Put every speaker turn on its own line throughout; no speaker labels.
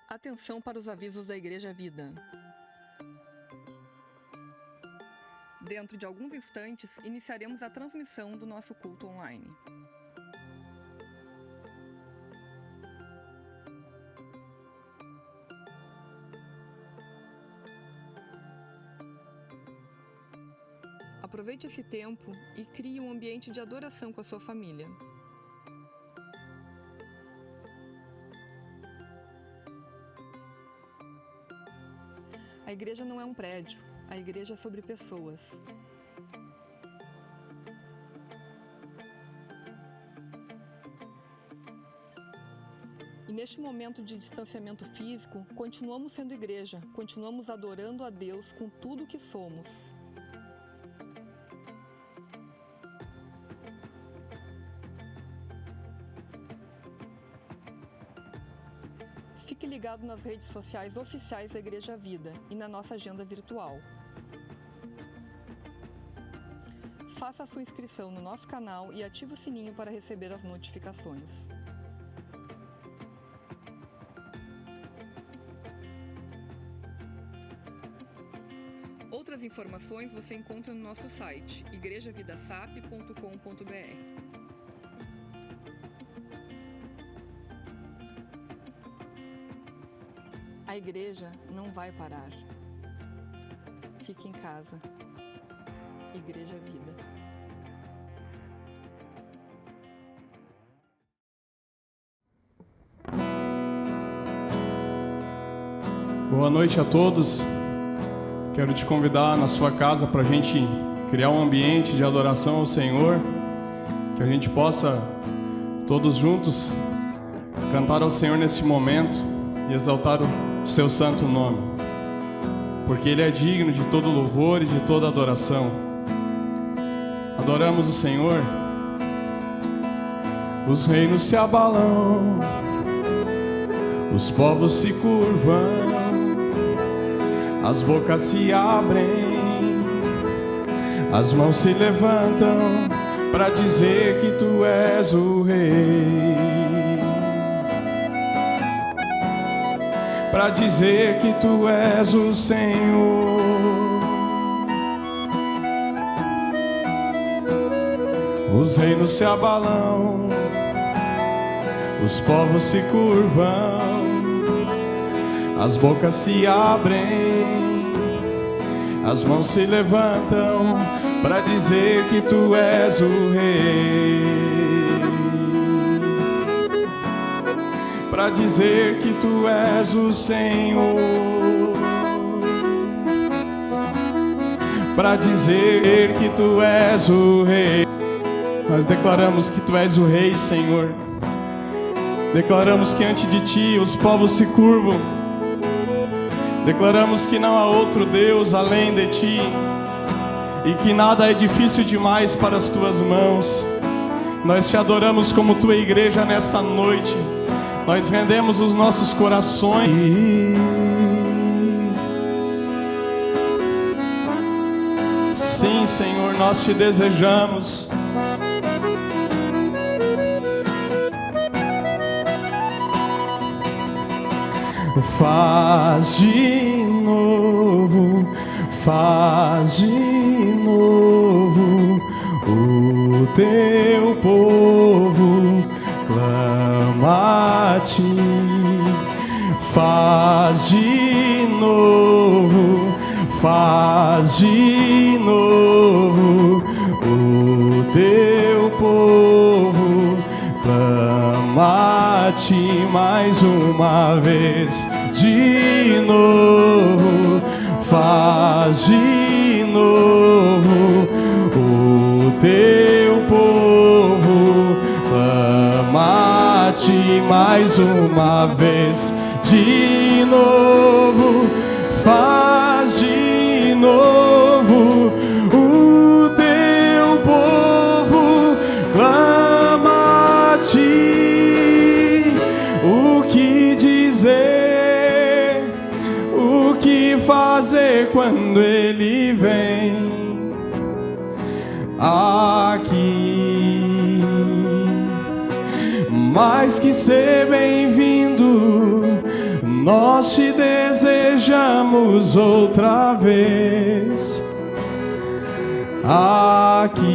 Atenção para os avisos da Igreja Vida. Dentro de alguns instantes, iniciaremos a transmissão do nosso culto online. Aproveite esse tempo e crie um ambiente de adoração com a sua família. A igreja não é um prédio, a igreja é sobre pessoas. E neste momento de distanciamento físico, continuamos sendo igreja, continuamos adorando a Deus com tudo o que somos. Fique ligado nas redes sociais oficiais da Igreja Vida e na nossa agenda virtual. Faça a sua inscrição no nosso canal e ative o sininho para receber as notificações. Outras informações você encontra no nosso site igrejavidasap.com.br. A igreja não vai parar. Fique em casa. Igreja Vida.
Boa noite a todos. Quero te convidar na sua casa para a gente criar um ambiente de adoração ao Senhor, que a gente possa todos juntos cantar ao Senhor nesse momento e exaltar o seu santo nome, porque Ele é digno de todo louvor e de toda adoração. Adoramos o Senhor. Os reinos se abalam, os povos se curvam, as bocas se abrem, as mãos se levantam para dizer que Tu és o Rei, para dizer que Tu és o Senhor. Os reinos se abalam, os povos se curvam, as bocas se abrem, as mãos se levantam para dizer que Tu és o Rei, para dizer que Tu és o Senhor, para dizer que Tu és o Rei. Nós declaramos que Tu és o Rei, Senhor. Declaramos que ante de Ti os povos se curvam. Declaramos que não há outro Deus além de Ti e que nada é difícil demais para as Tuas mãos. Nós Te adoramos como Tua igreja nesta noite. Nós rendemos os nossos corações. Sim, Senhor, nós Te desejamos. Faz de novo, faz de novo, o Teu povo clama a Ti. Faz de novo, faz de novo, o Teu povo clama a Ti mais uma vez. De novo, faz de novo, o Teu povo clama a Ti mais uma vez. De novo, faz de novo, o Teu povo clama a Ti. O que dizer, o que fazer quando Ele vem aqui? Mais que ser bem-vindo, nós te desejamos outra vez aqui.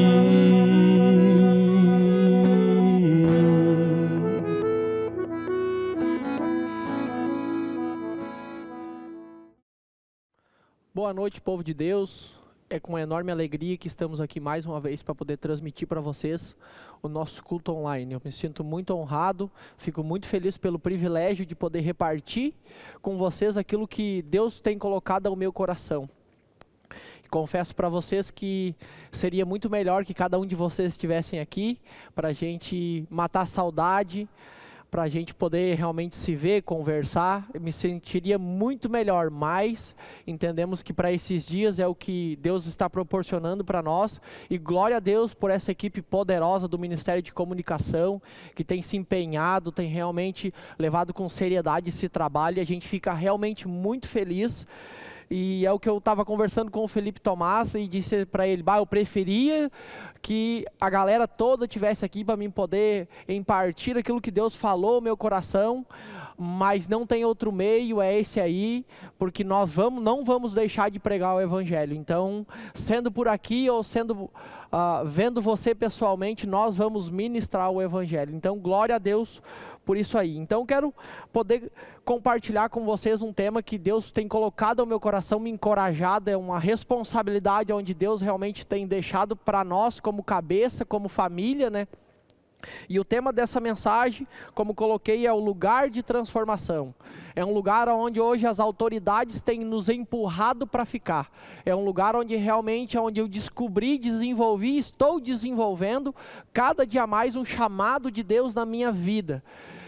Boa noite, povo de Deus. É com enorme alegria que estamos aqui mais uma vez para poder transmitir para vocês o nosso culto online. Eu me sinto muito honrado, fico muito feliz pelo privilégio de poder repartir com vocês aquilo que Deus tem colocado ao meu coração. Confesso para vocês que seria muito melhor que cada um de vocês estivessem aqui para a gente matar a saudade, para a gente poder realmente se ver, conversar. Eu me sentiria muito melhor, mas entendemos que para esses dias é o que Deus está proporcionando para nós, e glória a Deus por essa equipe poderosa do Ministério de Comunicação, que tem se empenhado, tem realmente levado com seriedade esse trabalho, e a gente fica realmente muito feliz. E é o que eu estava conversando com o Felipe Tomás e disse para ele, eu preferia que a galera toda estivesse aqui para mim poder impartir aquilo que Deus falou no meu coração, mas não tem outro meio, é esse aí, porque nós não vamos deixar de pregar o Evangelho. Então, sendo por aqui ou sendo vendo você pessoalmente, nós vamos ministrar o Evangelho. Então, glória a Deus por isso aí. Então, quero poder compartilhar com vocês um tema que Deus tem colocado ao meu coração, me encorajado, é uma responsabilidade onde Deus realmente tem deixado para nós como cabeça, como família, né? E o tema dessa mensagem, como coloquei, é o lugar de transformação. É um lugar onde hoje as autoridades têm nos empurrado para ficar. É um lugar onde realmente onde eu descobri, desenvolvi, estou desenvolvendo cada dia mais um chamado de Deus na minha vida.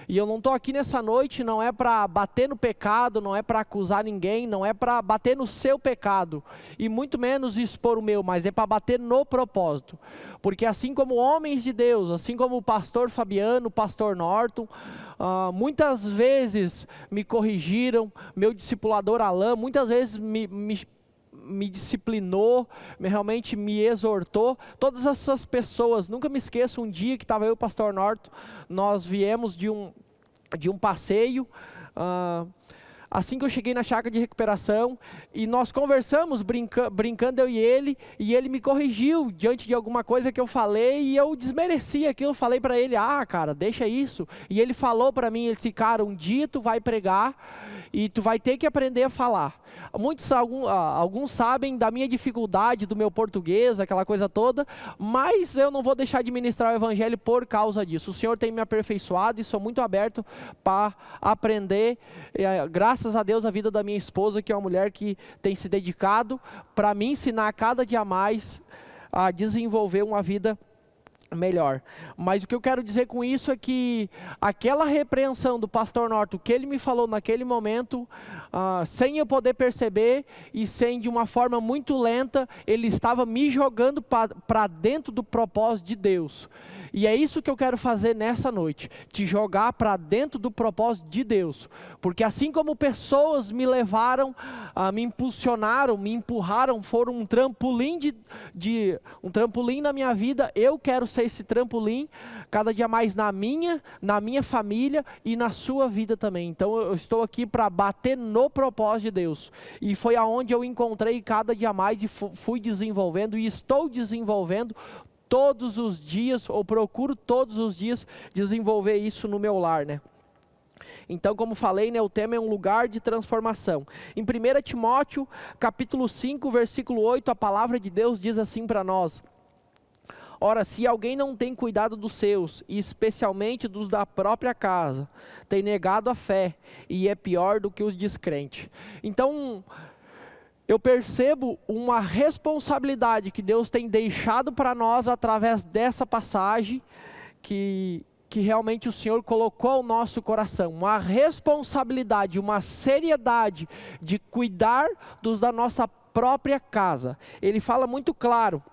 E eu não estou aqui nessa noite, não é para bater no pecado, não é para acusar ninguém, não é para bater no seu pecado, e muito menos expor o meu, mas é para bater no propósito. Porque assim como homens de Deus, assim como o pastor Fabiano, o pastor Norton, muitas vezes me corrigiram, meu discipulador Alain, muitas vezes me disciplinou, realmente me exortou, todas essas pessoas, nunca me esqueço um dia que estava eu e o pastor Norton, nós viemos de um passeio, assim que eu cheguei na chácara de recuperação, e nós conversamos, brincando eu e ele me corrigiu diante de alguma coisa que eu falei, e eu desmereci aquilo, falei para ele, cara, deixa isso, e ele falou para mim, ele disse, cara, um dia tu vai pregar, e tu vai ter que aprender a falar. Alguns sabem da minha dificuldade, do meu português, aquela coisa toda, mas eu não vou deixar de ministrar o Evangelho por causa disso. O Senhor tem me aperfeiçoado e sou muito aberto para aprender, graças a Deus, a vida da minha esposa, que é uma mulher que tem se dedicado para me ensinar cada dia mais a desenvolver uma vida melhor. Mas o que eu quero dizer com isso é que aquela repreensão do pastor Norton, que ele me falou naquele momento, sem eu poder perceber e sem de uma forma muito lenta, ele estava me jogando para dentro do propósito de Deus. E é isso que eu quero fazer nessa noite, te jogar para dentro do propósito de Deus, porque assim como pessoas me levaram, me impulsionaram, me empurraram, foram um trampolim um trampolim na minha vida, eu quero ser esse trampolim cada dia mais na minha família e na sua vida também. Então eu estou aqui para bater no propósito de Deus, e foi aonde eu encontrei cada dia mais e fui desenvolvendo e estou desenvolvendo todos os dias, ou procuro todos os dias desenvolver isso no meu lar, né? Então, como falei, né, o tema é um lugar de transformação. Em 1 Timóteo, capítulo 5, versículo 8, a palavra de Deus diz assim para nós: ora, se alguém não tem cuidado dos seus, e especialmente dos da própria casa, tem negado a fé, e é pior do que os descrentes. Então, eu percebo uma responsabilidade que Deus tem deixado para nós através dessa passagem, que realmente o Senhor colocou ao nosso coração, uma responsabilidade, uma seriedade de cuidar dos da nossa própria casa. Ele fala muito claro: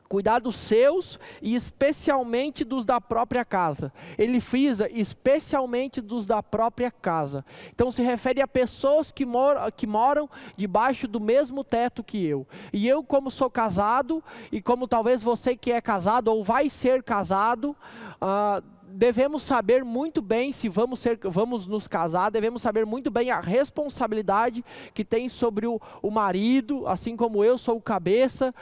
cuidar dos seus e especialmente dos da própria casa. Ele frisa especialmente dos da própria casa. Então se refere a pessoas que moram debaixo do mesmo teto que eu. E eu, como sou casado, e como talvez você que é casado ou vai ser casado, devemos saber muito bem, se vamos nos casar, devemos saber muito bem a responsabilidade que tem sobre o marido, assim como eu sou o cabeça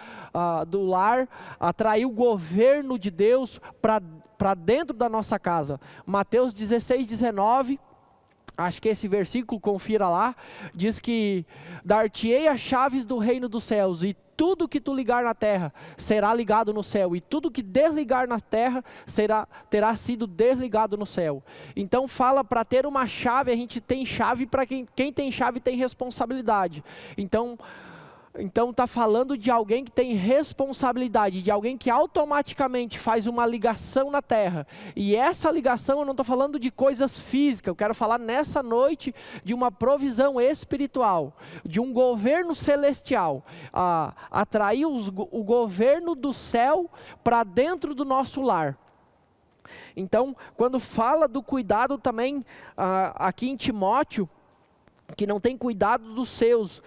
do lar, atrair o governo de Deus para dentro da nossa casa. Mateus 16:19, acho que esse versículo, confira lá, diz que dar-te-ei as chaves do reino dos céus, e tudo que tu ligar na terra será ligado no céu, e tudo que desligar na terra terá sido desligado no céu. Então fala, para ter uma chave, a gente tem chave, para quem tem chave tem responsabilidade. Então está falando de alguém que tem responsabilidade, de alguém que automaticamente faz uma ligação na terra. E essa ligação, eu não estou falando de coisas físicas, eu quero falar nessa noite de uma provisão espiritual, de um governo celestial, atrair o governo do céu para dentro do nosso lar. Então, quando fala do cuidado também, aqui em Timóteo, que não tem cuidado dos seus,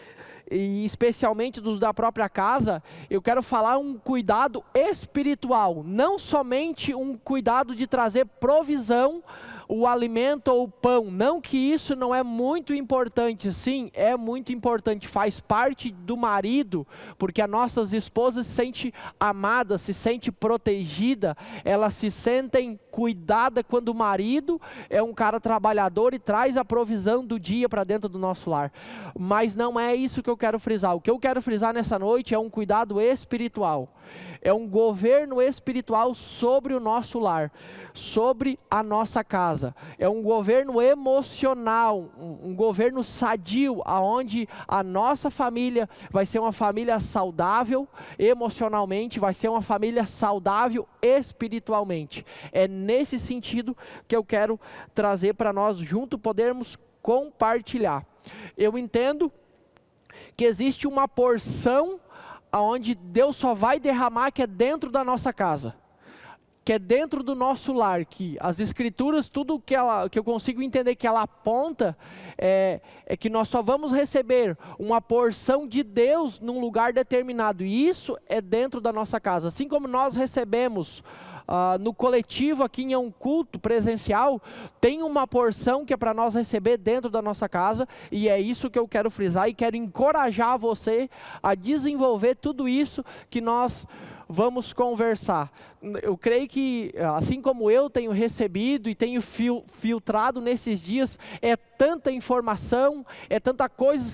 e especialmente dos da própria casa, eu quero falar um cuidado espiritual, não somente um cuidado de trazer provisão, o alimento ou o pão, não que isso não é muito importante, sim, é muito importante, faz parte do marido, porque as nossas esposas se sentem amadas, se sentem protegidas, elas se sentem cuidadas quando o marido é um cara trabalhador e traz a provisão do dia para dentro do nosso lar. Mas não é isso que eu quero frisar. O que eu quero frisar nessa noite é um cuidado espiritual, é um governo espiritual sobre o nosso lar, sobre a nossa casa. É um governo emocional, um governo sadio, aonde a nossa família vai ser uma família saudável emocionalmente, vai ser uma família saudável espiritualmente. É nesse sentido que eu quero trazer para nós junto podermos compartilhar. Eu entendo que existe uma porção aonde Deus só vai derramar, que é dentro da nossa casa, que é dentro do nosso lar, que as escrituras, tudo que eu consigo entender que ela aponta, é que nós só vamos receber uma porção de Deus num lugar determinado, e isso é dentro da nossa casa. Assim como nós recebemos no coletivo aqui em um culto presencial, tem uma porção que é para nós receber dentro da nossa casa, e é isso que eu quero frisar, e quero encorajar você a desenvolver tudo isso que nós vamos conversar. Eu creio que, assim como eu tenho recebido e tenho filtrado nesses dias, é tanta informação, é tantas coisas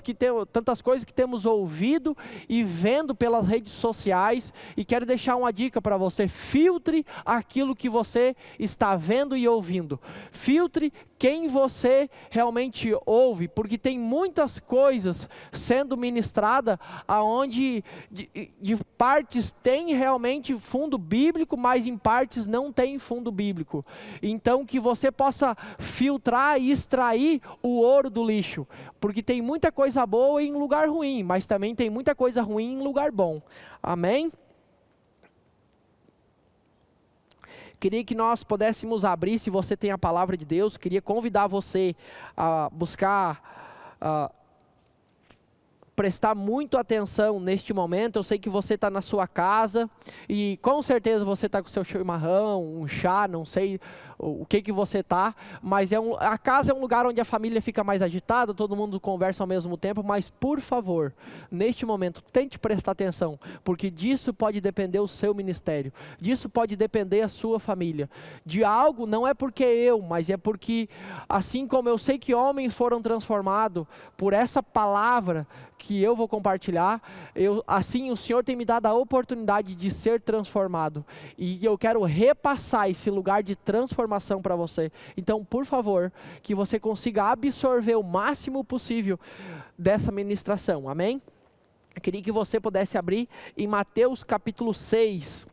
que temos ouvido e vendo pelas redes sociais, e quero deixar uma dica para você: filtre aquilo que você está vendo e ouvindo, filtre quem você realmente ouve, porque tem muitas coisas sendo ministradas, aonde de partes tem realmente fundo bíblico, mas em partes não tem fundo bíblico. Então que você possa filtrar e extrair o ouro do lixo, porque tem muita coisa boa em lugar ruim, mas também tem muita coisa ruim em lugar bom. Amém? Queria que nós pudéssemos abrir, se você tem a palavra de Deus, queria convidar você a buscar, prestar muito atenção neste momento. Eu sei que você está na sua casa, e com certeza você está com o seu chimarrão, um chá, não sei o que você está, mas a casa é um lugar onde a família fica mais agitada, todo mundo conversa ao mesmo tempo, mas por favor, neste momento, tente prestar atenção, porque disso pode depender o seu ministério, disso pode depender a sua família, de algo, não é porque mas é porque, assim como eu sei que homens foram transformados por essa palavra que eu vou compartilhar, assim o Senhor tem me dado a oportunidade de ser transformado, e eu quero repassar esse lugar de transformação para você. Então, por favor, que você consiga absorver o máximo possível dessa ministração, amém? Eu queria que você pudesse abrir em Mateus capítulo 6.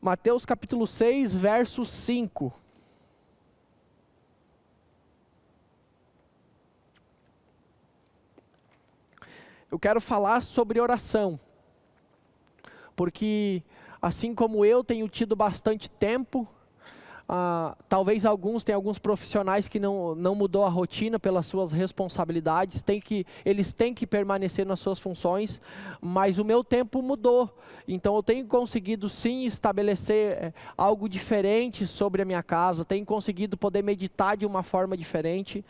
Mateus capítulo 6, verso 5. Eu quero falar sobre oração, porque assim como eu tenho tido bastante tempo Talvez alguns profissionais que não mudou a rotina pelas suas responsabilidades, eles têm que permanecer nas suas funções, mas o meu tempo mudou. Então eu tenho conseguido sim estabelecer algo diferente sobre a minha casa, tenho conseguido poder meditar de uma forma diferente.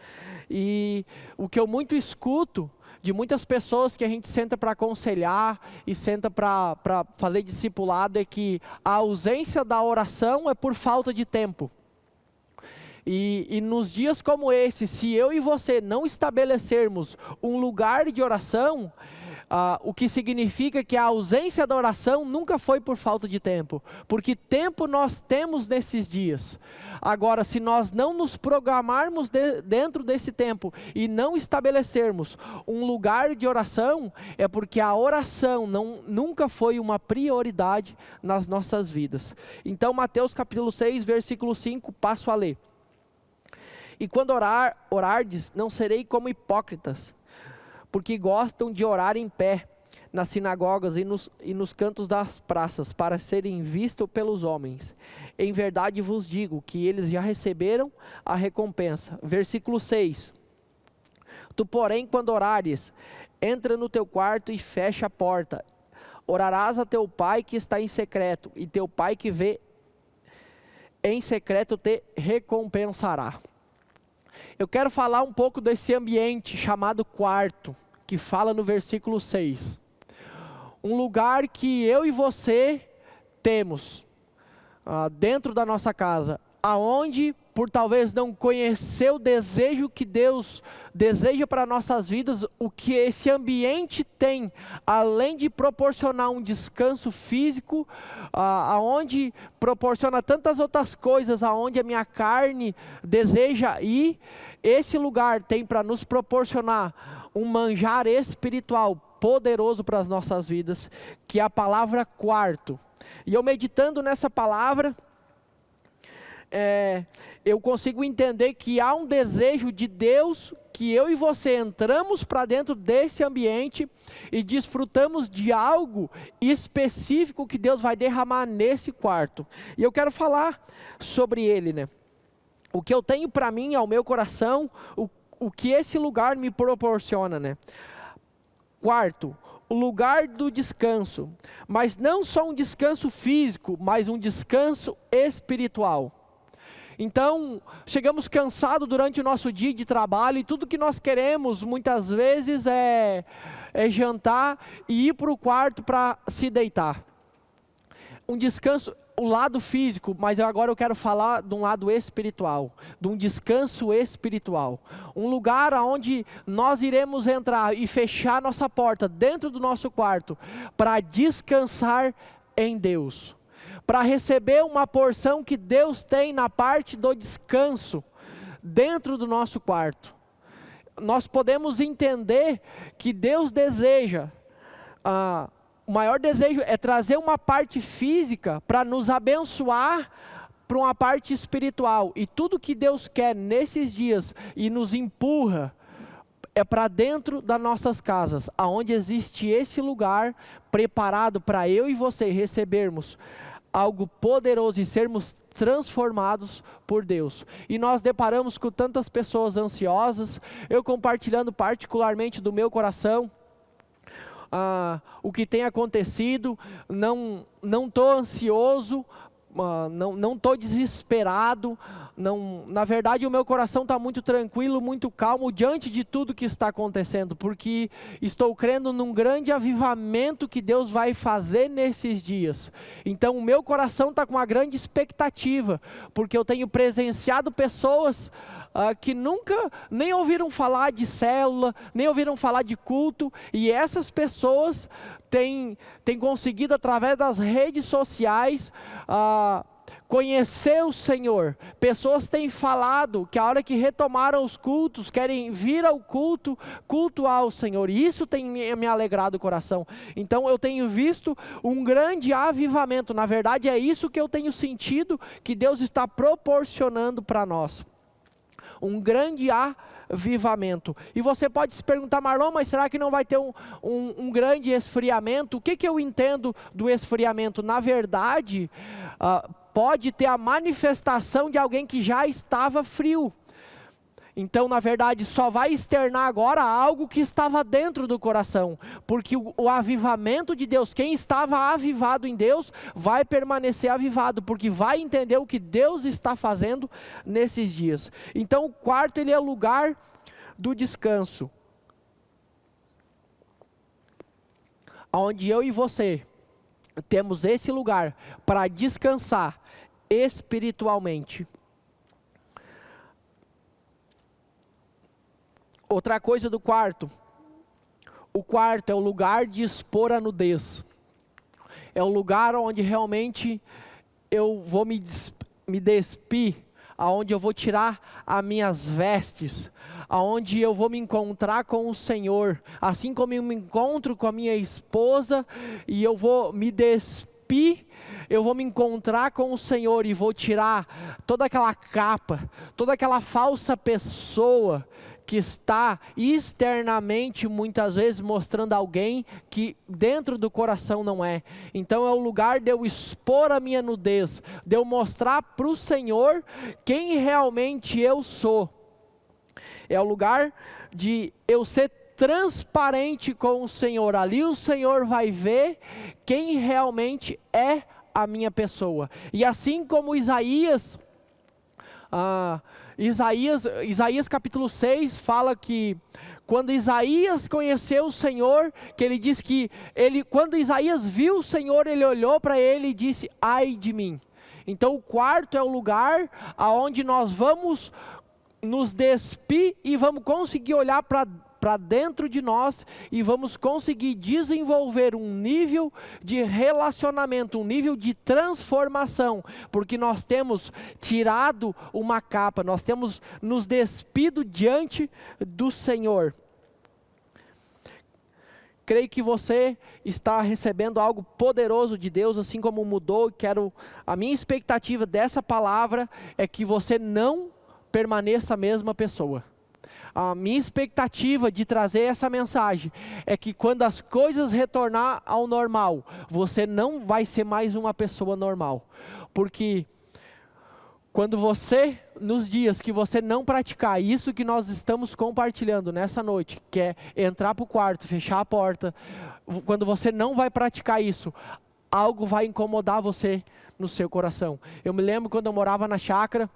E o que eu muito escuto de muitas pessoas que a gente senta para aconselhar e senta para fazer discipulado é que a ausência da oração é por falta de tempo. E nos dias como esse, se eu e você não estabelecermos um lugar de oração, o que significa que a ausência da oração nunca foi por falta de tempo, porque tempo nós temos nesses dias. Agora, se nós não nos programarmos dentro desse tempo e não estabelecermos um lugar de oração, é porque a oração nunca foi uma prioridade nas nossas vidas. Então, Mateus capítulo 6, versículo 5, passo a ler. E quando orardes, não serei como hipócritas, porque gostam de orar em pé, nas sinagogas e nos cantos das praças, para serem vistos pelos homens. Em verdade vos digo, que eles já receberam a recompensa. Versículo 6. Tu, porém, quando orares, entra no teu quarto e fecha a porta. Orarás a teu pai que está em secreto, e teu pai que vê em secreto te recompensará. Eu quero falar um pouco desse ambiente chamado quarto, que fala no versículo 6. Um lugar que eu e você temos dentro da nossa casa, aonde, por talvez não conhecer o desejo que Deus deseja para nossas vidas, o que esse ambiente tem, além de proporcionar um descanso físico, aonde proporciona tantas outras coisas, aonde a minha carne deseja ir, esse lugar tem para nos proporcionar um manjar espiritual poderoso para as nossas vidas, que é a palavra quarto. E eu meditando nessa palavra, eu consigo entender que há um desejo de Deus, que eu e você entramos para dentro desse ambiente e desfrutamos de algo específico que Deus vai derramar nesse quarto. E eu quero falar sobre ele, né? O que eu tenho para mim, ao meu coração, o que esse lugar me proporciona, né? Quarto, o lugar do descanso, mas não só um descanso físico, mas um descanso espiritual. Então, chegamos cansados durante o nosso dia de trabalho e tudo que nós queremos muitas vezes é jantar e ir para o quarto para se deitar. Um descanso, o lado físico, mas agora eu quero falar de um lado espiritual, de um descanso espiritual. Um lugar onde nós iremos entrar e fechar nossa porta dentro do nosso quarto para descansar em Deus. Para receber uma porção que Deus tem na parte do descanso dentro do nosso quarto. Nós podemos entender que Deus deseja, o maior desejo é trazer uma parte física para nos abençoar para uma parte espiritual. E tudo que Deus quer nesses dias e nos empurra é para dentro das nossas casas, aonde existe esse lugar preparado para eu e você recebermos algo poderoso e sermos transformados por Deus. E nós deparamos com tantas pessoas ansiosas, eu compartilhando particularmente do meu coração, o que tem acontecido, não estou ansioso, não estou desesperado, na verdade o meu coração está muito tranquilo, muito calmo diante de tudo que está acontecendo, porque estou crendo num grande avivamento que Deus vai fazer nesses dias. Então o meu coração está com uma grande expectativa, porque eu tenho presenciado pessoas que nunca nem ouviram falar de célula, nem ouviram falar de culto, e essas pessoas têm conseguido através das redes sociais conhecer o Senhor. Pessoas têm falado que a hora que retomaram os cultos, querem vir ao cultuar o Senhor, e isso tem me alegrado o coração. Então eu tenho visto um grande avivamento, na verdade é isso que eu tenho sentido, que Deus está proporcionando para nós. Um grande avivamento. E você pode se perguntar, Marlon, mas será que não vai ter um grande esfriamento? O que eu entendo do esfriamento? Na verdade, pode ter a manifestação de alguém que já estava frio. Então, na verdade, só vai externar agora algo que estava dentro do coração, porque o avivamento de Deus, quem estava avivado em Deus, vai permanecer avivado, porque vai entender o que Deus está fazendo nesses dias. Então, o quarto, ele é o lugar do descanso, onde eu e você temos esse lugar para descansar espiritualmente. Outra coisa do quarto, o quarto é o lugar de expor a nudez, é o lugar onde realmente eu vou me despir, aonde eu vou tirar as minhas vestes, aonde eu vou me encontrar com o Senhor, assim como eu me encontro com a minha esposa, e eu vou me despir, eu vou me encontrar com o Senhor e vou tirar toda aquela capa, toda aquela falsa pessoa, que está externamente muitas vezes mostrando alguém que dentro do coração não é. Então é o lugar de eu expor a minha nudez, de eu mostrar para o Senhor quem realmente eu sou. É o lugar de eu ser transparente com o Senhor. Ali o Senhor vai ver quem realmente é a minha pessoa. E assim como Isaías capítulo 6 fala que quando Isaías conheceu o Senhor, que ele diz que quando Isaías viu o Senhor, ele olhou para ele e disse: ai de mim. Então o quarto é o lugar aonde nós vamos nos despir e vamos conseguir olhar para dentro de nós e vamos conseguir desenvolver um nível de relacionamento, um nível de transformação, porque nós temos tirado uma capa, nós temos nos despido diante do Senhor. Creio que você está recebendo algo poderoso de Deus, assim como mudou. A minha expectativa dessa palavra é que você não permaneça a mesma pessoa. A minha expectativa de trazer essa mensagem é que quando as coisas retornar ao normal, você não vai ser mais uma pessoa normal. Porque quando você, nos dias que você não praticar isso que nós estamos compartilhando nessa noite, que é entrar para o quarto, fechar a porta, quando você não vai praticar isso, algo vai incomodar você no seu coração. Eu me lembro quando eu morava na chácara,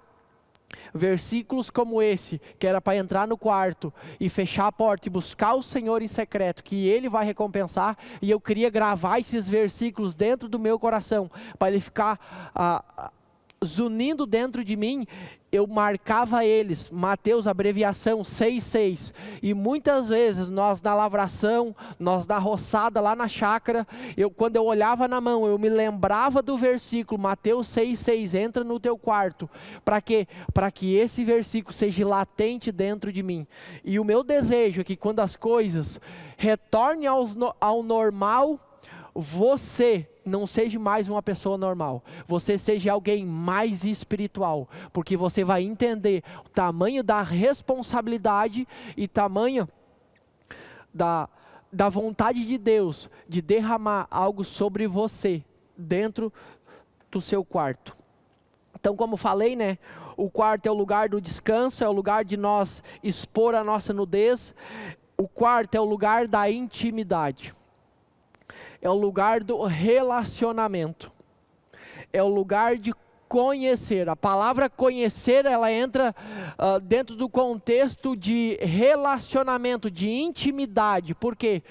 versículos como esse, que era para entrar no quarto e fechar a porta e buscar o Senhor em secreto, que Ele vai recompensar, e eu queria gravar esses versículos dentro do meu coração, para ele ficar zunindo dentro de mim. Eu marcava eles, Mateus, abreviação 6,6, e muitas vezes nós na lavração, nós na roçada lá na chácara, quando eu olhava na mão, eu me lembrava do versículo, Mateus 6,6, entra no teu quarto, para quê? Para que esse versículo seja latente dentro de mim, e o meu desejo é que quando as coisas retornem ao normal, você não seja mais uma pessoa normal, você seja alguém mais espiritual, porque você vai entender o tamanho da responsabilidade e tamanho da vontade de Deus de derramar algo sobre você dentro do seu quarto. Então, como falei, né, o quarto é o lugar do descanso, é o lugar de nós expor a nossa nudez. O quarto é o lugar da intimidade. É o lugar do relacionamento, é o lugar de conhecer. A palavra conhecer, ela entra dentro do contexto de relacionamento, de intimidade. Por quê?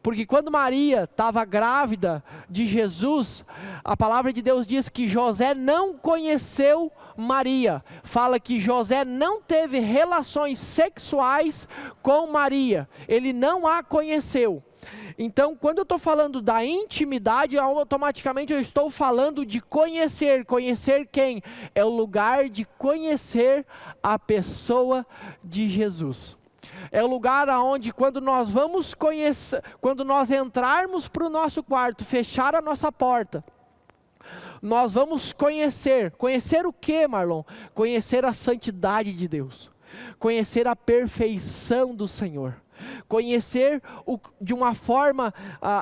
Porque quando Maria estava grávida de Jesus, a palavra de Deus diz que José não conheceu Maria. Fala que José não teve relações sexuais com Maria, ele não a conheceu. Então, quando eu estou falando da intimidade, automaticamente eu estou falando de conhecer. Conhecer quem? É o lugar de conhecer a pessoa de Jesus. É o lugar onde quando nós vamos conhecer, quando nós entrarmos para o nosso quarto, fechar a nossa porta, nós vamos conhecer. Conhecer o que, Marlon? Conhecer a santidade de Deus. Conhecer a perfeição do Senhor. Conhecer de uma forma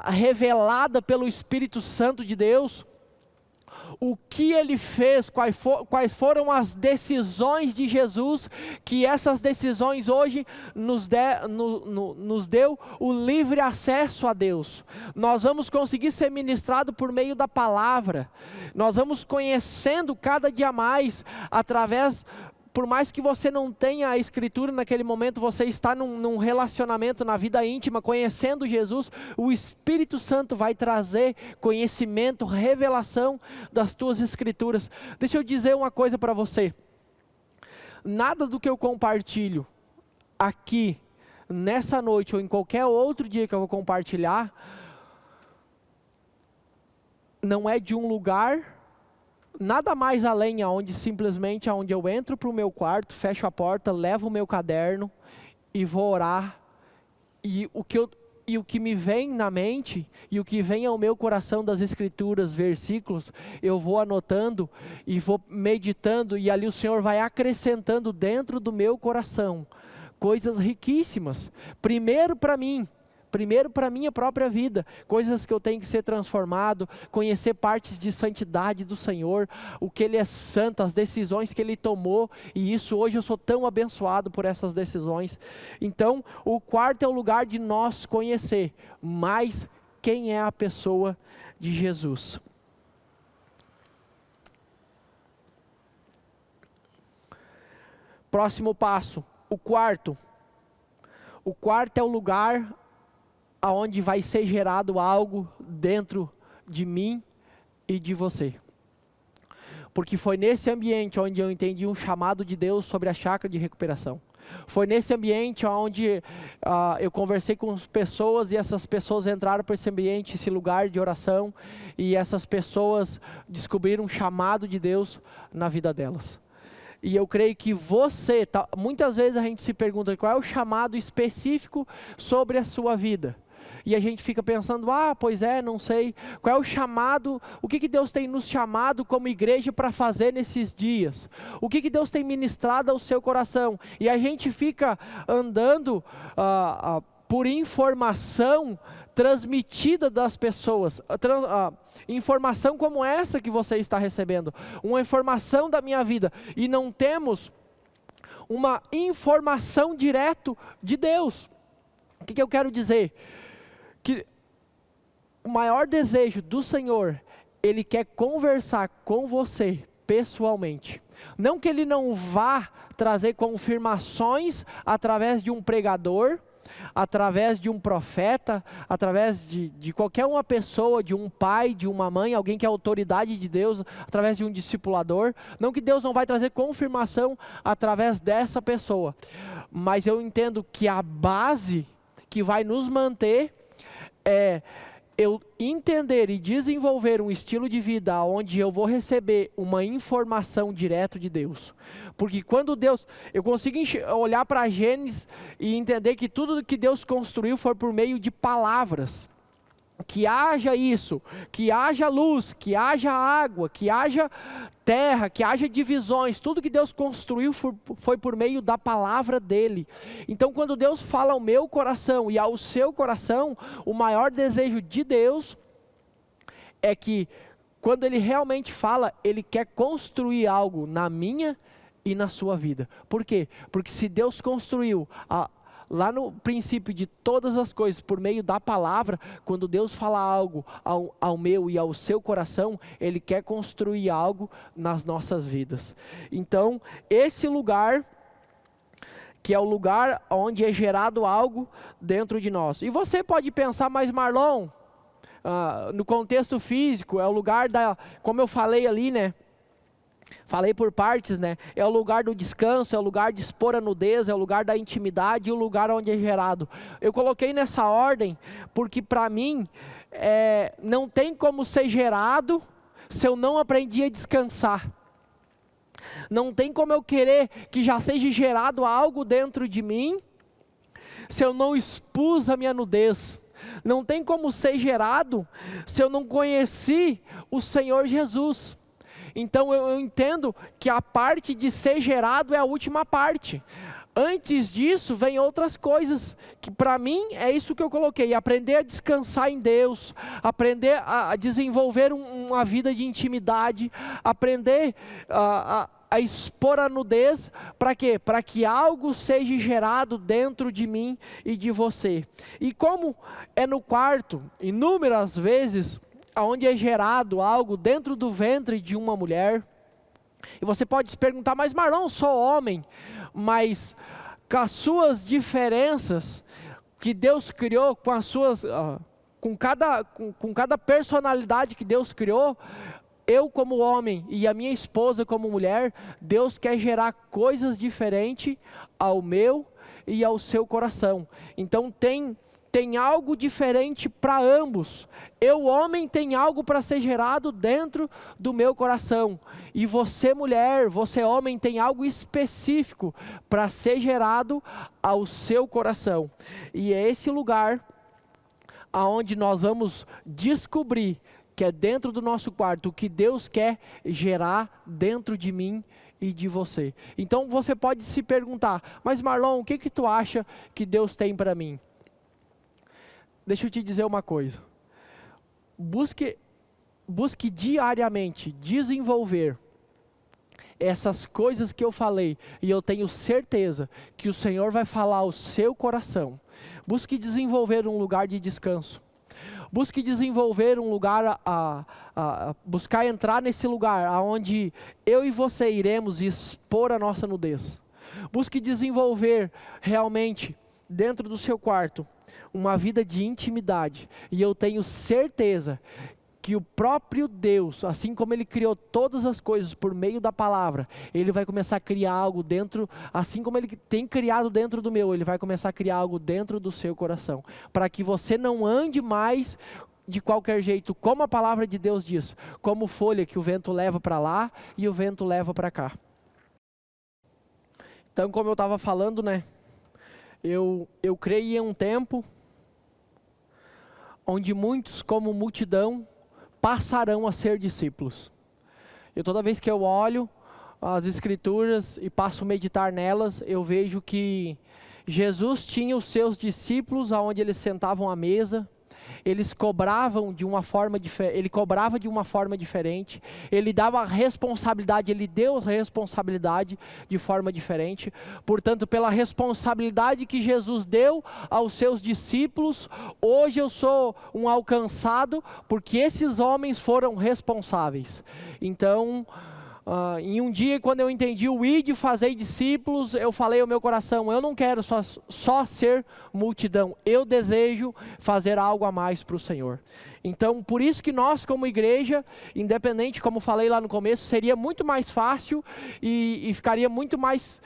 revelada pelo Espírito Santo de Deus o que Ele fez, quais foram as decisões de Jesus, que essas decisões hoje nos deu o livre acesso a Deus. Nós vamos conseguir ser ministrados por meio da palavra, nós vamos conhecendo cada dia mais, por mais que você não tenha a Escritura naquele momento, você está num relacionamento, na vida íntima, conhecendo Jesus, o Espírito Santo vai trazer conhecimento, revelação das tuas Escrituras. Deixa eu dizer uma coisa para você. Nada do que eu compartilho aqui, nessa noite, ou em qualquer outro dia que eu vou compartilhar, não é de um lugar, nada mais além simplesmente aonde eu entro para o meu quarto, fecho a porta, levo o meu caderno e vou orar. E o que me vem na mente, e o que vem ao meu coração das Escrituras, versículos, eu vou anotando e vou meditando, e ali o Senhor vai acrescentando dentro do meu coração coisas riquíssimas. Primeiro para a minha própria vida, coisas que eu tenho que ser transformado, conhecer partes de santidade do Senhor, o que Ele é santo, as decisões que Ele tomou, e isso hoje eu sou tão abençoado por essas decisões. Então, o quarto é o lugar de nós conhecer mais quem é a pessoa de Jesus. Próximo passo, o quarto. O quarto é o lugar aonde vai ser gerado algo dentro de mim e de você. Porque foi nesse ambiente onde eu entendi um chamado de Deus sobre a chácara de recuperação. Foi nesse ambiente onde eu conversei com as pessoas, e essas pessoas entraram para esse ambiente, esse lugar de oração, e essas pessoas descobriram um chamado de Deus na vida delas. E eu creio que muitas vezes a gente se pergunta qual é o chamado específico sobre a sua vida. E a gente fica pensando, pois é, não sei, qual é o chamado, o que Deus tem nos chamado como igreja para fazer nesses dias? O que Deus tem ministrado ao seu coração? E a gente fica andando por informação transmitida das pessoas, informação como essa que você está recebendo, uma informação da minha vida, e não temos uma informação direto de Deus. O que eu quero dizer? Que o maior desejo do Senhor, Ele quer conversar com você pessoalmente. Não que Ele não vá trazer confirmações através de um pregador, através de um profeta, através de qualquer uma pessoa, de um pai, de uma mãe, alguém que é autoridade de Deus, através de um discipulador. Não que Deus não vai trazer confirmação através dessa pessoa, mas eu entendo que a base que vai nos manter é eu entender e desenvolver um estilo de vida onde eu vou receber uma informação direto de Deus. Porque quando eu consigo olhar para Gênesis e entender que tudo que Deus construiu foi por meio de palavras. Que haja isso, que haja luz, que haja água, que haja terra, que haja divisões, tudo que Deus construiu foi por meio da palavra dEle. Então quando Deus fala ao meu coração e ao seu coração, o maior desejo de Deus é que quando Ele realmente fala, Ele quer construir algo na minha e na sua vida. Por quê? Porque se Deus construiu lá no princípio de todas as coisas, por meio da palavra, quando Deus fala algo ao meu e ao seu coração, Ele quer construir algo nas nossas vidas. Então, esse lugar, que é o lugar onde é gerado algo dentro de nós. E você pode pensar, mas Marlon, no contexto físico, é o lugar como eu falei ali, né? Falei por partes, né? É o lugar do descanso, é o lugar de expor a nudez, é o lugar da intimidade e o lugar onde é gerado. Eu coloquei nessa ordem porque para mim não tem como ser gerado se eu não aprendi a descansar. Não tem como eu querer que já seja gerado algo dentro de mim se eu não expus a minha nudez. Não tem como ser gerado se eu não conheci o Senhor Jesus. Então eu entendo que a parte de ser gerado é a última parte. Antes disso, vem outras coisas, que para mim é isso que eu coloquei: aprender a descansar em Deus, aprender a desenvolver uma vida de intimidade, aprender a expor a nudez. Para quê? Para que algo seja gerado dentro de mim e de você. E como é no quarto, inúmeras vezes, onde é gerado algo dentro do ventre de uma mulher. E você pode se perguntar: mas Marlon, sou homem, mas com as suas diferenças que Deus criou, com as suas, com cada personalidade que Deus criou, eu como homem e a minha esposa como mulher, Deus quer gerar coisas diferentes ao meu e ao seu coração. Então tem algo diferente para ambos. Eu, homem, tem algo para ser gerado dentro do meu coração. E você, mulher, você, homem, tem algo específico para ser gerado ao seu coração. E é esse lugar aonde nós vamos descobrir que é dentro do nosso quarto o que Deus quer gerar dentro de mim e de você. Então você pode se perguntar: mas Marlon, o que tu acha que Deus tem para mim? Deixa eu te dizer uma coisa. Busque diariamente desenvolver essas coisas que eu falei, e eu tenho certeza que o Senhor vai falar ao seu coração. Busque desenvolver um lugar de descanso. Busque desenvolver um lugar, buscar entrar nesse lugar onde eu e você iremos expor a nossa nudez. Busque desenvolver realmente dentro do seu quarto uma vida de intimidade. E eu tenho certeza que o próprio Deus, assim como Ele criou todas as coisas por meio da palavra, Ele vai começar a criar algo dentro, assim como Ele tem criado dentro do meu, Ele vai começar a criar algo dentro do seu coração, para que você não ande mais de qualquer jeito, como a palavra de Deus diz, como folha que o vento leva para lá e o vento leva para cá. Então, como eu estava falando, né, eu creio em um tempo onde muitos, como multidão, passarão a ser discípulos. E toda vez que eu olho as Escrituras e passo a meditar nelas, eu vejo que Jesus tinha os seus discípulos aonde eles sentavam à mesa. Eles cobravam de uma forma diferente, ele cobrava de uma forma diferente, ele dava responsabilidade, ele deu responsabilidade de forma diferente. Portanto, pela responsabilidade que Jesus deu aos seus discípulos, hoje eu sou um alcançado, porque esses homens foram responsáveis. Então, em um dia, quando eu entendi o ide, fazei discípulos, eu falei ao meu coração: eu não quero só ser multidão, eu desejo fazer algo a mais para o Senhor. Então, por isso que nós como igreja, independente, como falei lá no começo, seria muito mais fácil e ficaria muito mais,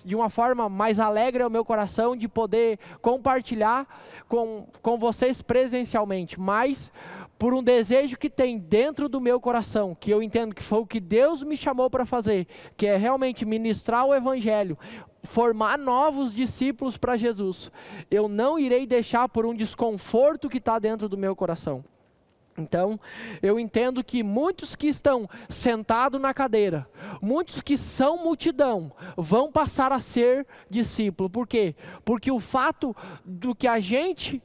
de uma forma mais alegre ao meu coração, de poder compartilhar com vocês presencialmente, mas por um desejo que tem dentro do meu coração, que eu entendo que foi o que Deus me chamou para fazer, que é realmente ministrar o Evangelho, formar novos discípulos para Jesus, eu não irei deixar por um desconforto que está dentro do meu coração. Então, eu entendo que muitos que estão sentados na cadeira, muitos que são multidão, vão passar a ser discípulo. Por quê? Porque o fato do que a gente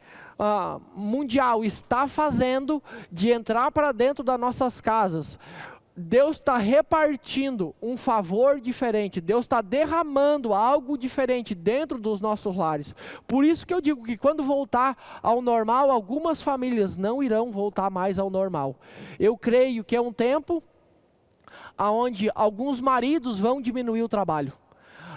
mundial está fazendo, de entrar para dentro das nossas casas, Deus está repartindo um favor diferente, Deus está derramando algo diferente dentro dos nossos lares. Por isso que eu digo que quando voltar ao normal, algumas famílias não irão voltar mais ao normal. Eu creio que é um tempo onde alguns maridos vão diminuir o trabalho.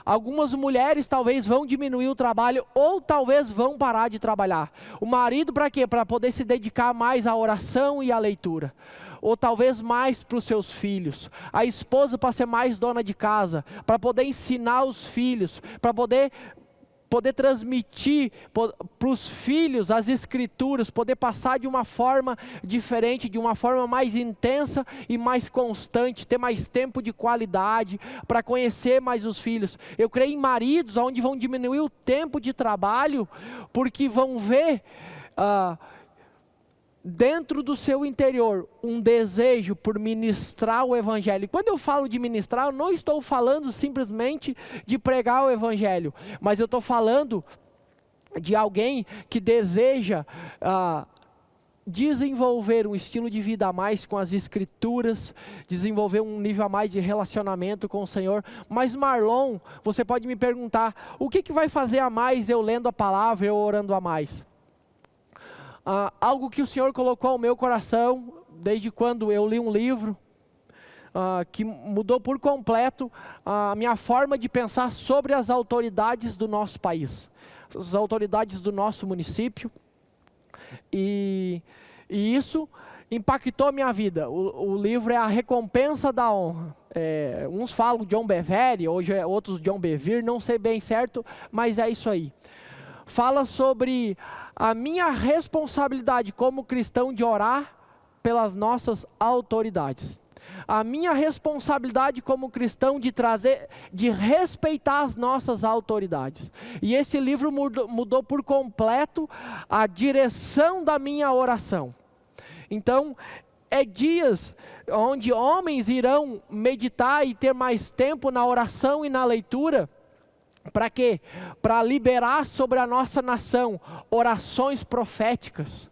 Algumas mulheres talvez vão diminuir o trabalho ou talvez vão parar de trabalhar. O marido para quê? Para poder se dedicar mais à oração e à leitura. Ou talvez mais para os seus filhos. A esposa para ser mais dona de casa, para poder ensinar os filhos, para poder transmitir para os filhos as Escrituras, poder passar de uma forma diferente, de uma forma mais intensa e mais constante, ter mais tempo de qualidade, para conhecer mais os filhos. Eu creio em maridos onde vão diminuir o tempo de trabalho, porque vão ver dentro do seu interior um desejo por ministrar o Evangelho. E quando eu falo de ministrar, eu não estou falando simplesmente de pregar o Evangelho, mas eu estou falando de alguém que deseja desenvolver um estilo de vida a mais com as Escrituras, desenvolver um nível a mais de relacionamento com o Senhor. Mas Marlon, você pode me perguntar, o que vai fazer a mais eu lendo a palavra, eu orando a mais? Algo que o Senhor colocou ao meu coração, desde quando eu li um livro, que mudou por completo a minha forma de pensar sobre as autoridades do nosso país, as autoridades do nosso município, e isso impactou a minha vida. O livro é A Recompensa da Honra. Uns falam John Bevere, outros John Bevere, não sei bem certo, mas é isso aí. Fala sobre a minha responsabilidade como cristão de orar pelas nossas autoridades. A minha responsabilidade como cristão de respeitar as nossas autoridades. E esse livro mudou por completo a direção da minha oração. Então, dias onde homens irão meditar e ter mais tempo na oração e na leitura. Para quê? Para liberar sobre a nossa nação orações proféticas.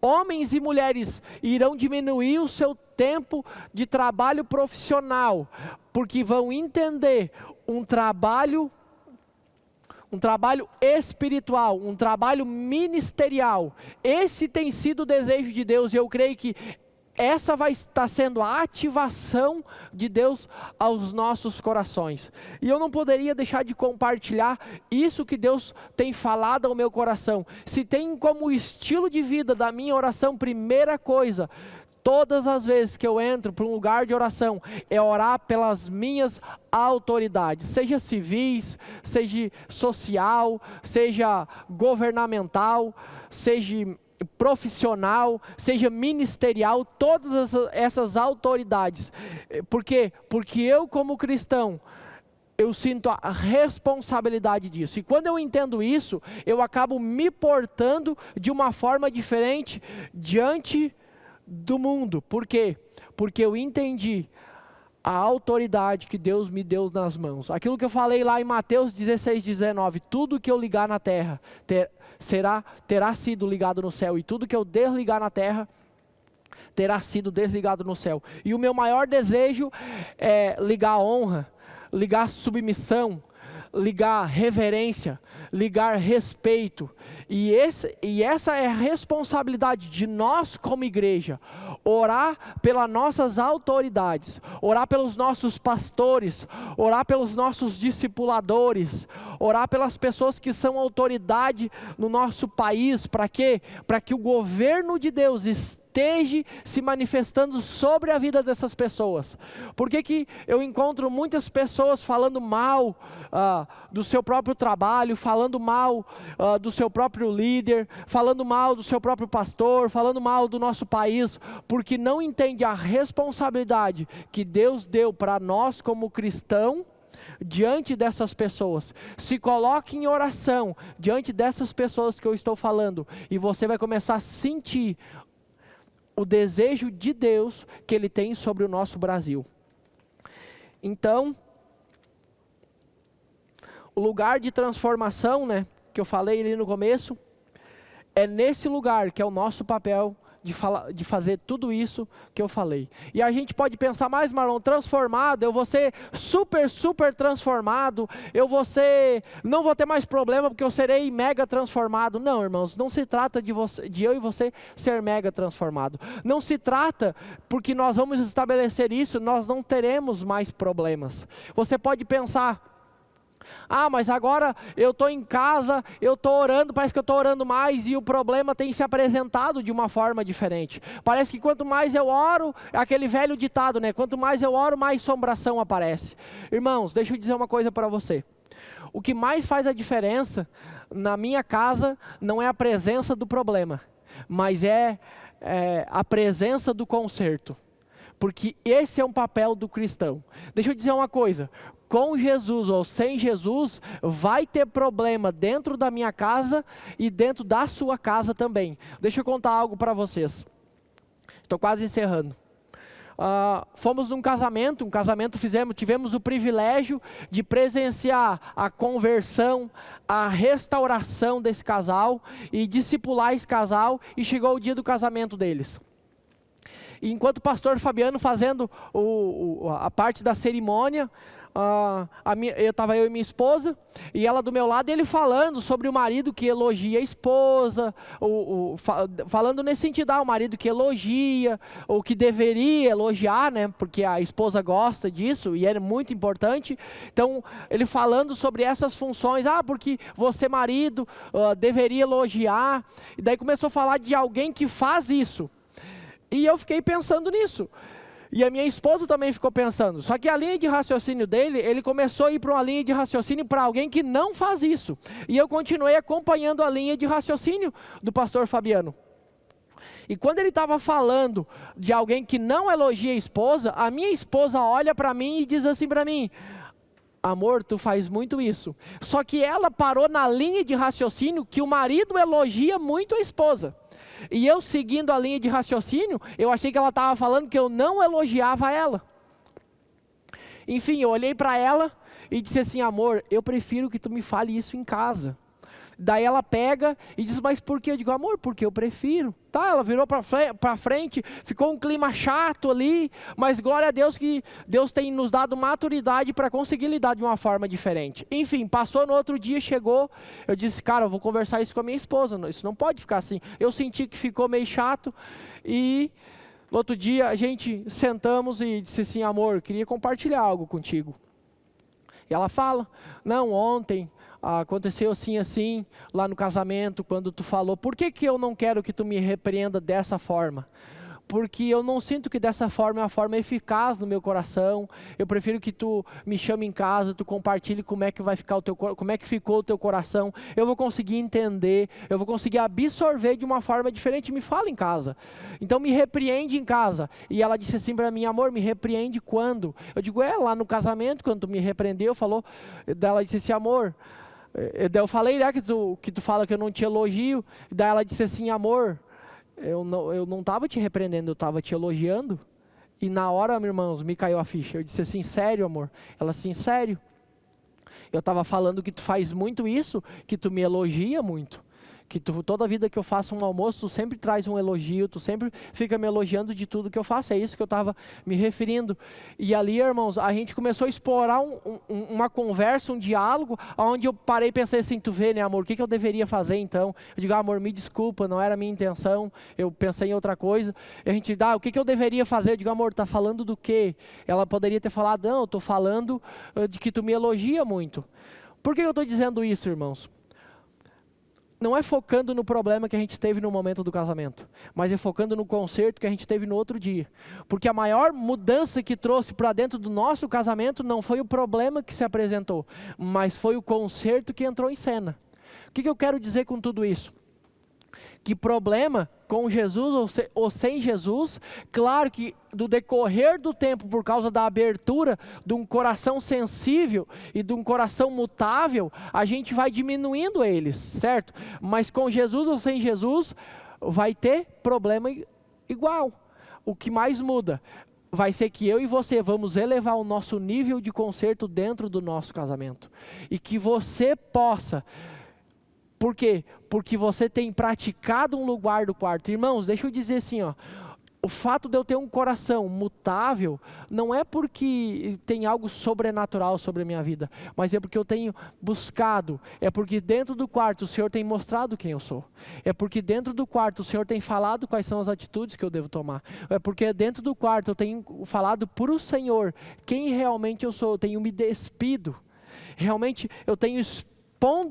Homens e mulheres irão diminuir o seu tempo de trabalho profissional, porque vão entender um trabalho espiritual, um trabalho ministerial. Esse tem sido o desejo de Deus, e eu creio que essa vai estar sendo a ativação de Deus aos nossos corações. E eu não poderia deixar de compartilhar isso que Deus tem falado ao meu coração. Se tem como estilo de vida da minha oração, primeira coisa, todas as vezes que eu entro para um lugar de oração, é orar pelas minhas autoridades, seja civis, seja social, seja governamental, seja profissional, seja ministerial, todas essas autoridades. Por quê? Porque eu, como cristão, eu sinto a responsabilidade disso. E quando eu entendo isso, eu acabo me portando de uma forma diferente diante do mundo. Por quê? Porque eu entendi a autoridade que Deus me deu nas mãos. Aquilo que eu falei lá em Mateus 16:19, tudo que eu ligar na terra terá sido ligado no céu, e tudo que eu desligar na terra terá sido desligado no céu. E o meu maior desejo é ligar honra, ligar submissão, ligar reverência, ligar respeito. E essa é a responsabilidade de nós como igreja, orar pelas nossas autoridades, orar pelos nossos pastores, orar pelos nossos discipuladores, orar pelas pessoas que são autoridade no nosso país. Para quê? Para que o governo de Deus esteja se manifestando sobre a vida dessas pessoas. Por que eu encontro muitas pessoas falando mal do seu próprio trabalho, falando mal do seu próprio líder, falando mal do seu próprio pastor, falando mal do nosso país? Porque não entende a responsabilidade que Deus deu para nós como cristão diante dessas pessoas. Se coloque em oração diante dessas pessoas que eu estou falando, e você vai começar a sentir o desejo de Deus que Ele tem sobre o nosso Brasil. Então, o lugar de transformação, que eu falei ali no começo, é nesse lugar que é o nosso papel de fazer tudo isso que eu falei. E a gente pode pensar, mais Marlon, transformado, eu vou ser super transformado, não vou ter mais problema porque eu serei mega transformado. Não, irmãos, não se trata de eu e você ser mega transformado. Não se trata porque nós vamos estabelecer isso, nós não teremos mais problemas. Você pode pensar, mas agora eu estou em casa, eu estou orando, parece que eu estou orando mais e o problema tem se apresentado de uma forma diferente. Parece que quanto mais eu oro, é aquele velho ditado, quanto mais eu oro, mais assombração aparece. Irmãos, deixa eu dizer uma coisa para você. O que mais faz a diferença na minha casa não é a presença do problema, mas é a presença do conserto. porque esse é um papel do cristão. Deixa eu dizer uma coisa, com Jesus ou sem Jesus, vai ter problema dentro da minha casa e dentro da sua casa também. Deixa eu contar algo para vocês. Estou quase encerrando. Fomos num casamento, tivemos o privilégio de presenciar a conversão, a restauração desse casal e discipular esse casal, e chegou o dia do casamento deles. E enquanto o pastor Fabiano fazendo a parte da cerimônia, estava eu e minha esposa, e ela do meu lado, e ele falando sobre o marido que elogia a esposa, falando nesse sentido, o marido que elogia, ou que deveria elogiar, né, porque a esposa gosta disso, e é muito importante. Então, ele falando sobre essas funções, porque você marido deveria elogiar, e daí começou a falar de alguém que faz isso, e eu fiquei pensando nisso. E a minha esposa também ficou pensando. Só que a linha de raciocínio dele, ele começou a ir para uma linha de raciocínio para alguém que não faz isso. E eu continuei acompanhando a linha de raciocínio do pastor Fabiano. E quando ele estava falando de alguém que não elogia a esposa, a minha esposa olha para mim e diz assim para mim: amor, tu faz muito isso. Só que ela parou na linha de raciocínio que o marido elogia muito a esposa. E eu, seguindo a linha de raciocínio, eu achei que ela estava falando que eu não elogiava ela. Enfim, eu olhei para ela e disse assim: amor, eu prefiro que tu me fale isso em casa. Daí ela pega e diz: mas por quê? Eu digo: amor, porque eu prefiro. Tá, ela virou para frente, ficou um clima chato ali, mas glória a Deus que Deus tem nos dado maturidade para conseguir lidar de uma forma diferente. Enfim, passou, no outro dia, chegou, eu disse: cara, eu vou conversar isso com a minha esposa, isso não pode ficar assim. Eu senti que ficou meio chato, e no outro dia a gente sentamos e disse assim: amor, eu queria compartilhar algo contigo. E ela fala: não, ontem aconteceu assim, lá no casamento, quando tu falou. Por que eu não quero que tu me repreenda dessa forma? Porque eu não sinto que dessa forma é uma forma eficaz no meu coração. Eu prefiro que tu me chame em casa, tu compartilhe como é que ficou o teu coração. Eu vou conseguir entender, eu vou conseguir absorver de uma forma diferente. Me fala em casa. Então me repreende em casa. E ela disse assim para mim: amor, me repreende quando? Eu digo: lá no casamento, quando tu me repreendeu, ela disse assim: amor, daí eu falei, que tu fala que eu não te elogio. Daí ela disse assim: amor, eu não estava te repreendendo, eu estava te elogiando. E na hora, meus irmãos, me caiu a ficha. Eu disse assim: sério, amor? Ela assim: sério. Eu estava falando que tu faz muito isso, que tu me elogia muito. Que toda vida que eu faço um almoço, tu sempre traz um elogio, tu sempre fica me elogiando de tudo que eu faço. É isso que eu estava me referindo. E ali, irmãos, a gente começou a explorar uma conversa, um diálogo, onde eu parei e pensei assim: tu vê, né, amor, o que eu deveria fazer então? Eu digo: amor, me desculpa, não era a minha intenção, eu pensei em outra coisa. E a gente dá: o que eu deveria fazer? Eu digo: amor, tá falando do quê? Ela poderia ter falado: não, eu estou falando de que tu me elogia muito. Por que eu estou dizendo isso, irmãos? Não é focando no problema que a gente teve no momento do casamento, mas é focando no conserto que a gente teve no outro dia. Porque a maior mudança que trouxe para dentro do nosso casamento não foi o problema que se apresentou, mas foi o conserto que entrou em cena. O que eu quero dizer com tudo isso? Que problema com Jesus ou sem Jesus, claro que do decorrer do tempo, por causa da abertura de um coração sensível e de um coração mutável, a gente vai diminuindo eles, certo? Mas com Jesus ou sem Jesus, vai ter problema igual. O que mais muda vai ser que eu e você vamos elevar o nosso nível de conserto dentro do nosso casamento. E que você possa... Por quê? Porque você tem praticado um lugar do quarto. Irmãos, deixa eu dizer assim, o fato de eu ter um coração mutável, não é porque tem algo sobrenatural sobre a minha vida, mas é porque eu tenho buscado, é porque dentro do quarto o Senhor tem mostrado quem eu sou, é porque dentro do quarto o Senhor tem falado quais são as atitudes que eu devo tomar, é porque dentro do quarto eu tenho falado por o Senhor quem realmente eu sou, eu tenho me despido, realmente eu tenho expondo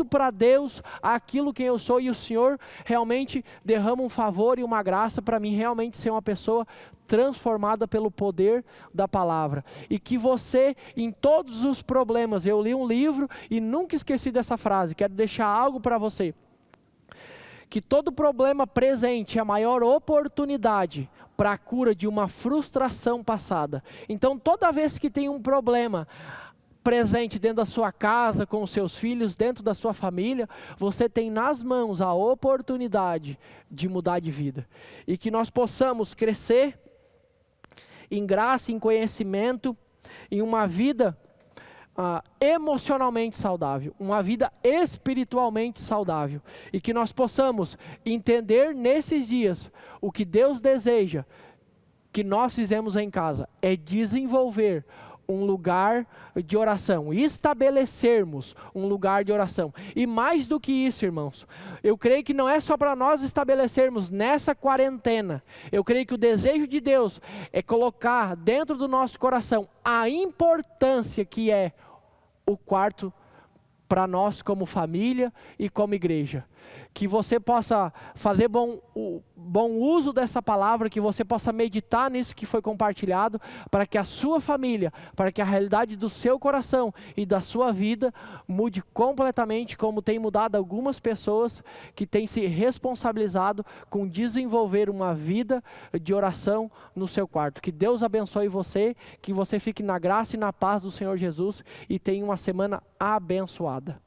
para Deus aquilo que eu sou, e o Senhor realmente derrama um favor e uma graça para mim realmente ser uma pessoa transformada pelo poder da palavra. E que você, em todos os problemas, eu li um livro e nunca esqueci dessa frase, quero deixar algo para você, que todo problema presente é a maior oportunidade para a cura de uma frustração passada. Então, toda vez que tem um problema presente dentro da sua casa, com os seus filhos, dentro da sua família, você tem nas mãos a oportunidade de mudar de vida. E que nós possamos crescer em graça, em conhecimento, em uma vida emocionalmente saudável, uma vida espiritualmente saudável, e que nós possamos entender nesses dias o que Deus deseja que nós fizemos em casa, é desenvolver um lugar de oração, estabelecermos um lugar de oração. E mais do que isso, irmãos, eu creio que não é só para nós estabelecermos nessa quarentena, eu creio que o desejo de Deus é colocar dentro do nosso coração a importância que é o quarto para nós como família e como igreja. Que você possa fazer bom uso dessa palavra, que você possa meditar nisso que foi compartilhado, para que a sua família, para que a realidade do seu coração e da sua vida mude completamente, como tem mudado algumas pessoas que têm se responsabilizado com desenvolver uma vida de oração no seu quarto. Que Deus abençoe você, que você fique na graça e na paz do Senhor Jesus e tenha uma semana abençoada.